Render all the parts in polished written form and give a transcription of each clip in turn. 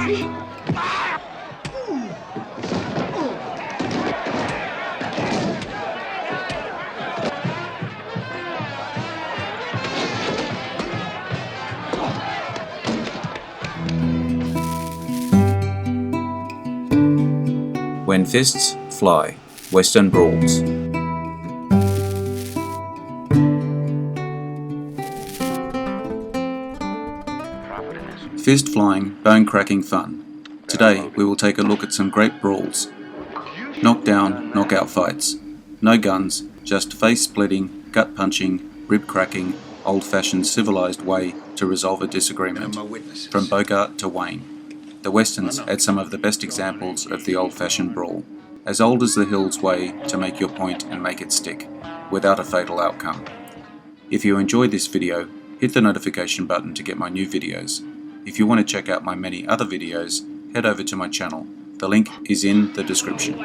When Fists Fly, Western Brawls. Fist flying, bone cracking fun. Today we will take a look at some great brawls. Knockdown, knockout fights. No guns, just face splitting, gut punching, rib cracking, old fashioned civilized way to resolve a disagreement. From Bogart to Wayne. The Westerns had some of the best examples of the old-fashioned brawl, as old as the hills way to make your point and make it stick, without a fatal outcome. If you enjoyed this video, hit the notification button to get my new videos. If you want to check out my many other videos, head over to my channel. The link is in the description.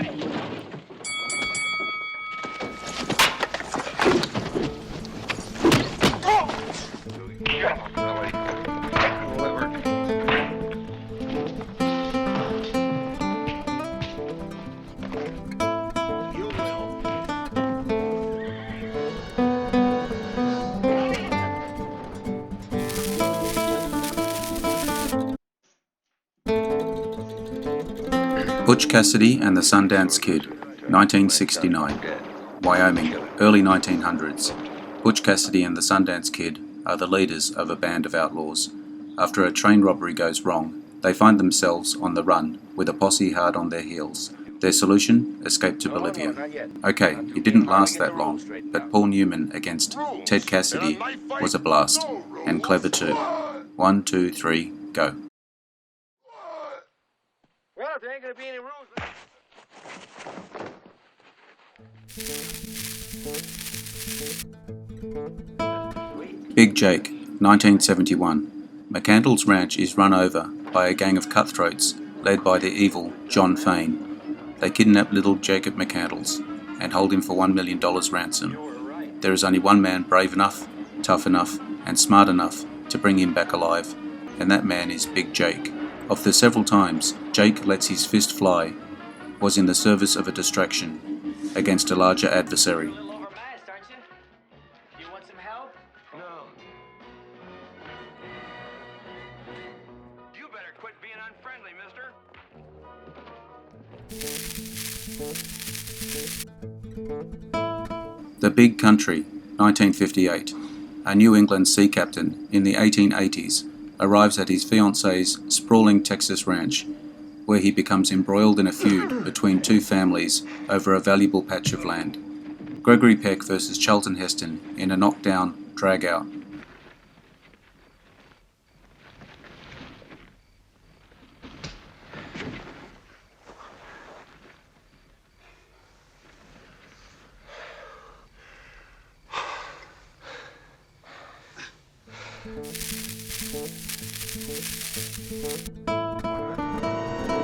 Butch Cassidy and the Sundance Kid, 1969. Wyoming, early 1900s. Butch Cassidy and the Sundance Kid are the leaders of a band of outlaws. After a train robbery goes wrong, they find themselves on the run with a posse hard on their heels. Their solution? Escape to Bolivia. Okay, it didn't last that long, but Paul Newman against Ted Cassidy was a blast, and clever too. 1, 2, 3, go. Well, there ain't gonna be any rules. Big Jake, 1971. McCandless Ranch is run over by a gang of cutthroats led by the evil John Fane. They kidnap little Jacob McCandless and hold him for $1 million ransom. There is only one man brave enough, tough enough, and smart enough to bring him back alive, and that man is Big Jake. Of the several times Jake lets his fist fly, was in the service of a distraction against a larger adversary. Overmatched, aren't you? You want some help? No. You better quit being unfriendly, mister. The Big Country, 1958. A New England sea captain in the 1880s arrives at his fiancée's sprawling Texas ranch, where he becomes embroiled in a feud between two families over a valuable patch of land. Gregory Peck versus Charlton Heston in a knockdown, drag-out.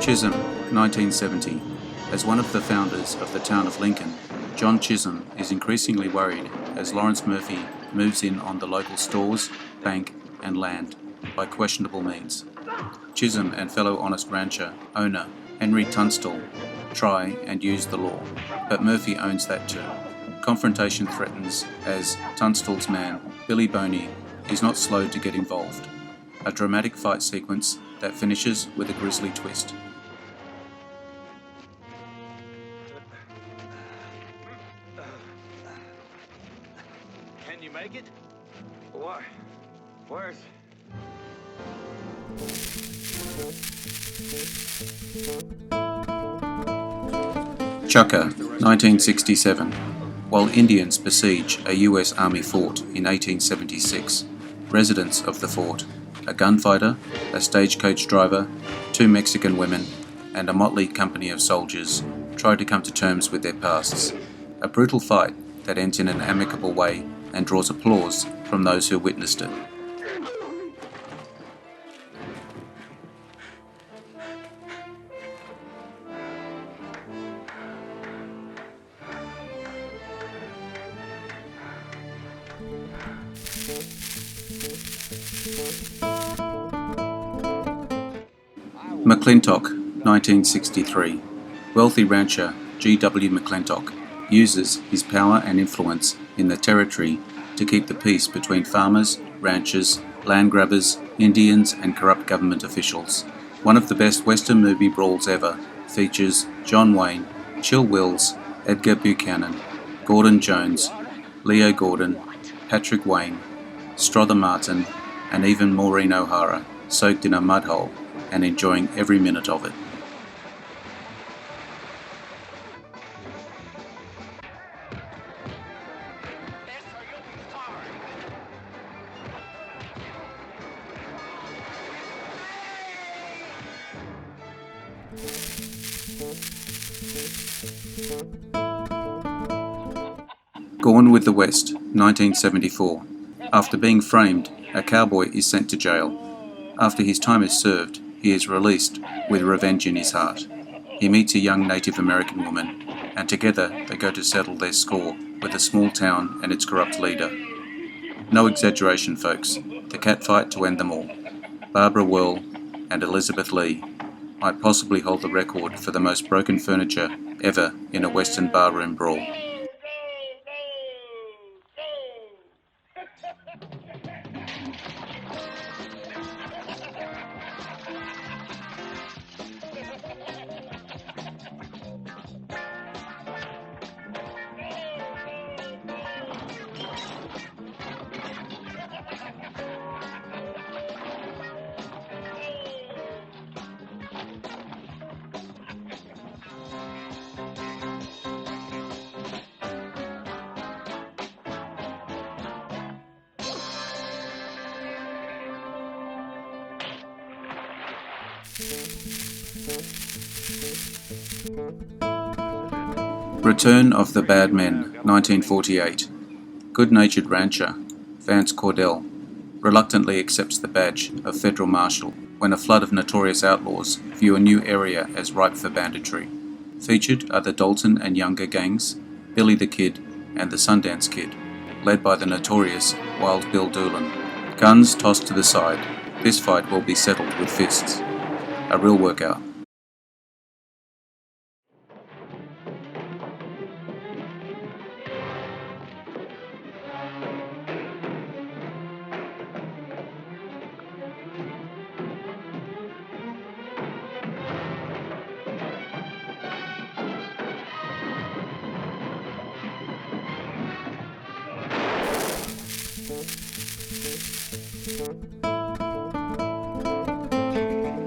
Chisholm, 1970. As one of the founders of the town of Lincoln, John Chisholm is increasingly worried as Lawrence Murphy moves in on the local stores, bank, and land by questionable means. Chisholm and fellow honest rancher owner Henry Tunstall try and use the law, but Murphy owns that too. Confrontation threatens as Tunstall's man, Billy Boney, is not slow to get involved. A dramatic fight sequence that finishes with a grisly twist. Can you make it? What? Where's... Chukka, 1967. While Indians besiege a US Army fort in 1876, residents of the fort, a gunfighter, a stagecoach driver, 2 Mexican women, and a motley company of soldiers try to come to terms with their pasts. A brutal fight that ends in an amicable way and draws applause from those who witnessed it. McClintock, 1963. Wealthy rancher G.W. McClintock uses his power and influence in the territory to keep the peace between farmers, ranchers, land grabbers, Indians and corrupt government officials. One of the best Western movie brawls ever features John Wayne, Chill Wills, Edgar Buchanan, Gordon Jones, Leo Gordon, Patrick Wayne, Strother Martin, and even Maureen O'Hara soaked in a mud hole and enjoying every minute of it. Gone with the West, 1974. After being framed, a cowboy is sent to jail. After his time is served, he is released with revenge in his heart. He meets a young Native American woman, and together they go to settle their score with a small town and its corrupt leader. No exaggeration, folks, the catfight to end them all. Barbara Whirl and Elizabeth Lee might possibly hold the record for the most broken furniture ever in a Western barroom brawl. Return of the Bad Men, 1948. Good-natured rancher Vance Cordell reluctantly accepts the badge of federal marshal when a flood of notorious outlaws view a new area as ripe for banditry. Featured are the Dalton and Younger gangs, Billy the Kid, and the Sundance Kid, led by the notorious Wild Bill Doolin. Guns tossed to the side, this fight will be settled with fists. A real workout.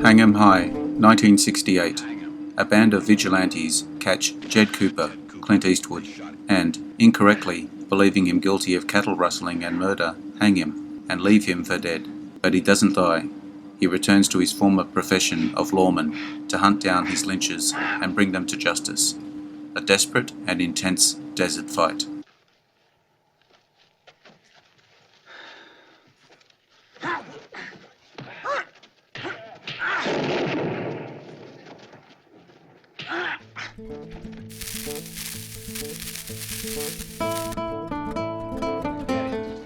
Hang 'em High, 1968. A band of vigilantes catch Jed Cooper, Clint Eastwood, and, incorrectly believing him guilty of cattle rustling and murder, hang him and leave him for dead. But he doesn't die. He returns to his former profession of lawman to hunt down his lynchers and bring them to justice. A desperate and intense desert fight.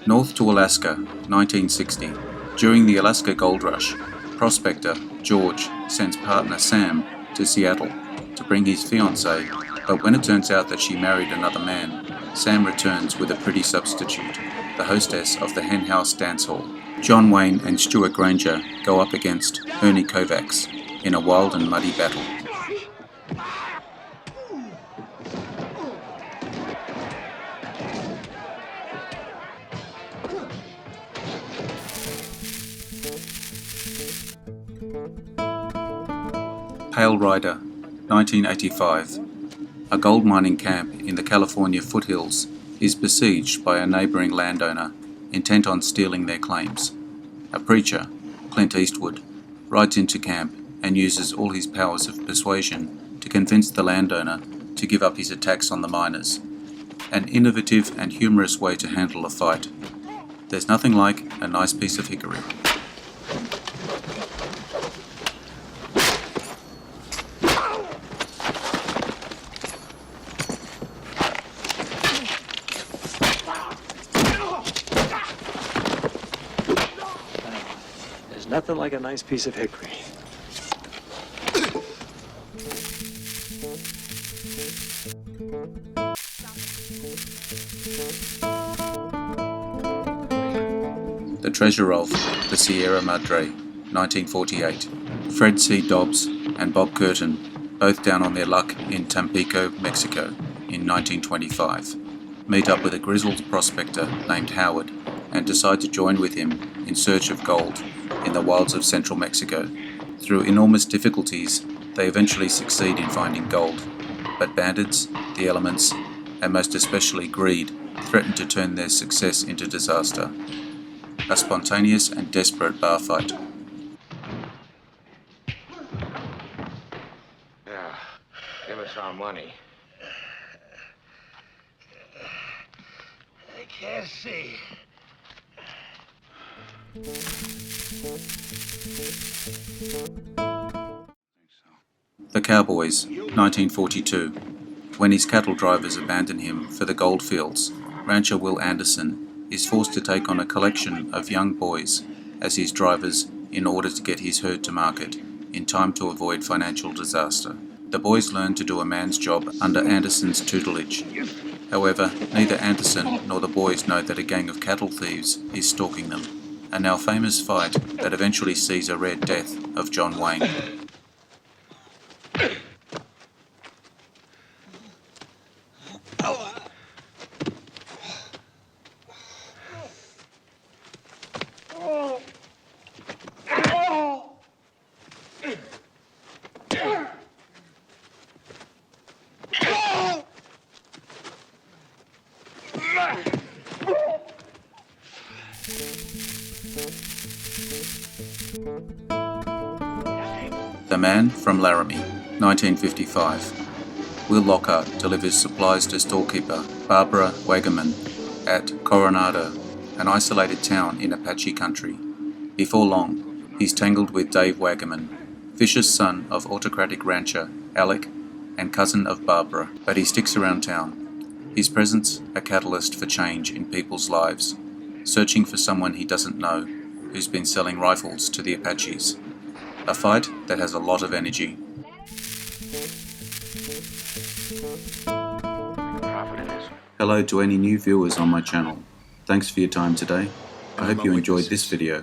North to Alaska, 1960. During the Alaska Gold Rush, prospector George sends partner Sam to Seattle to bring his fiancée, but when it turns out that she married another man, Sam returns with a pretty substitute, the hostess of the Hen House Dance Hall. John Wayne and Stuart Granger go up against Ernie Kovacs in a wild and muddy battle. Pale Rider, 1985. A gold mining camp in the California foothills is besieged by a neighbouring landowner intent on stealing their claims. A preacher, Clint Eastwood, rides into camp and uses all his powers of persuasion to convince the landowner to give up his attacks on the miners. An innovative and humorous way to handle a fight. There's nothing like a nice piece of hickory. Nothing like a nice piece of hickory. The Treasure of the Sierra Madre, 1948. Fred C. Dobbs and Bob Curtin, both down on their luck in Tampico, Mexico, in 1925, meet up with a grizzled prospector named Howard and decide to join with him in search of gold in the wilds of central Mexico. Through enormous difficulties, they eventually succeed in finding gold, but bandits, the elements, and most especially greed, threaten to turn their success into disaster. A spontaneous and desperate bar fight. Yeah, give us our money. I can't see. The Cowboys, 1942. When his cattle drivers abandon him for the gold fields, rancher Will Anderson is forced to take on a collection of young boys as his drivers in order to get his herd to market in time to avoid financial disaster. The boys learn to do a man's job under Anderson's tutelage. However, neither Anderson nor the boys know that a gang of cattle thieves is stalking them. A now famous fight that eventually sees a rare death of John Wayne. The Man from Laramie, 1955. Will Lockhart delivers supplies to storekeeper Barbara Wagaman at Coronado, an isolated town in Apache country. Before long, he's tangled with Dave Wagaman, vicious son of autocratic rancher Alec and cousin of Barbara, but he sticks around town. His presence a catalyst for change in people's lives, searching for someone he doesn't know who's been selling rifles to the Apaches. A fight that has a lot of energy. Hello to any new viewers on my channel. Thanks for your time today. I hope you enjoyed this video.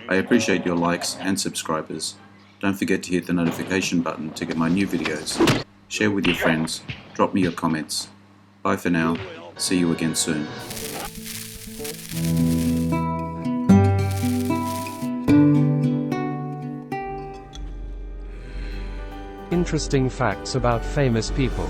I appreciate your likes and subscribers. Don't forget to hit the notification button to get my new videos. Share with your friends. Drop me your comments. Bye for now. See you again soon. Interesting facts about famous people.